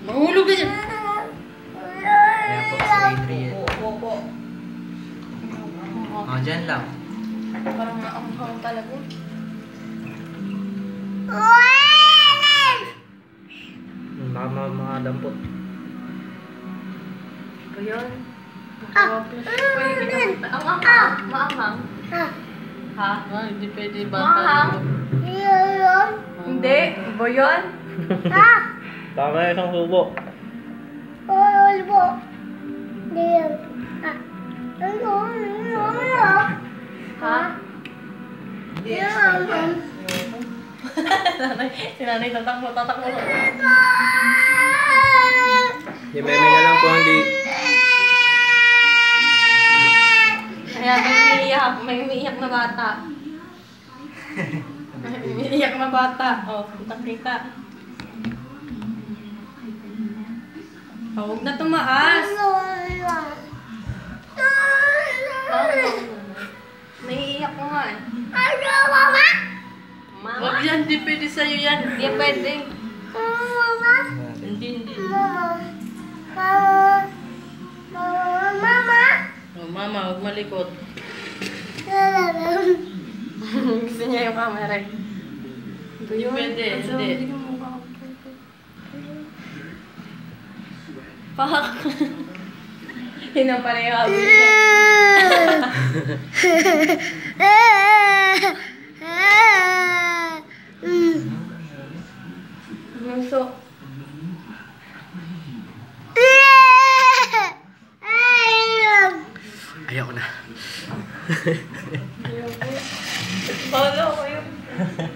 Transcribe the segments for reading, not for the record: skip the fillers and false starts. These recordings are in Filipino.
Mahulog ka dyan. Ayan po si Adrian. Opo. O, dyan lang. Parang naanghang talaga. Baka mga dampot. Ba yun? Ang anghang. Maanghang. Ha? Hindi pwede Maanghang? Hindi. Ba yun? Tama na isang subo. Ha? Si nanay tatakbo. Yung meme na lang po hindi. Ayan, may umiiyak na bata. May umiiyak na bata. O, kita. Oh, huwag na tumaas. Naiiyak ko nga eh. Mama? Wag yan, hindi pwede sa'yo yan. Hindi pwede. Hindi. Oh, mama, huwag malikot. Gusto niya yung camera eh. Hindi pwede, hindi. Pak! Yun ang pala yung hobby niya. Gusto. Ayoko na. Bolo ko yung...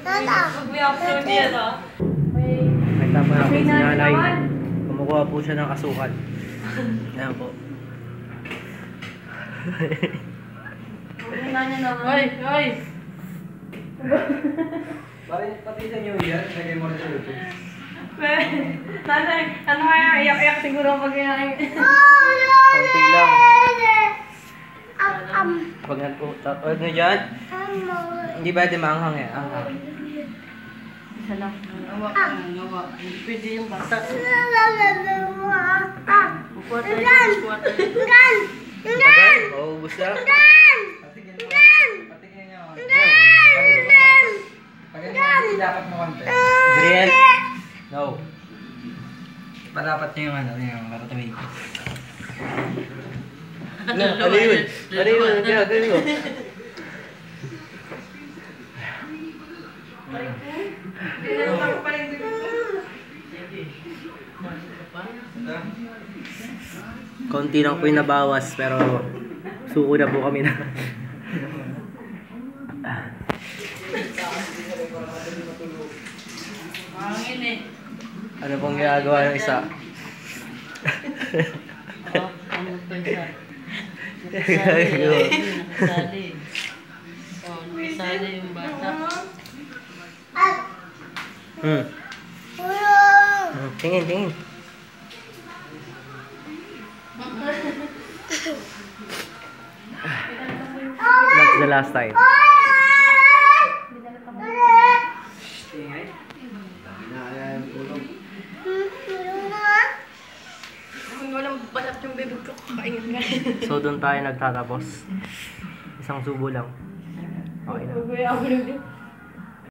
Pag may upload yan ah. Nagtama na po si nanay. Kumukuha po siya ng asukal. Ayan po. Wala niya naman. Hoy! Pati sa New Year, lagay mo na sa YouTube. Nanay, ano kaya? Iyak-iyak siguro pag kinain. Konti lang. Pag ano dyan? Hindi ba di maanghang eh? Anghang. Isa lang. Nawa. Hindi pwede yung bata. Bukuha tayo. Tagal? Maubos na? Dapat mo konti. Adrian? No. Padapat niyo yung ano, yung katatamig. Ano yun? Ano yun? Ano yun? Konti lang po yung nabawas pero suko na po kami na. Hangin eh. Ano pong ginagawa ng isa? Oh, ano pa isa? Gagawin. Nasali. Oh, nasali yung bata. Tingin. That's the last time. Walang balat yung bibig ko. Kakainin nga. So doon tayo nagtatapos. Isang subo lang. Okay na. Gagawin ako ng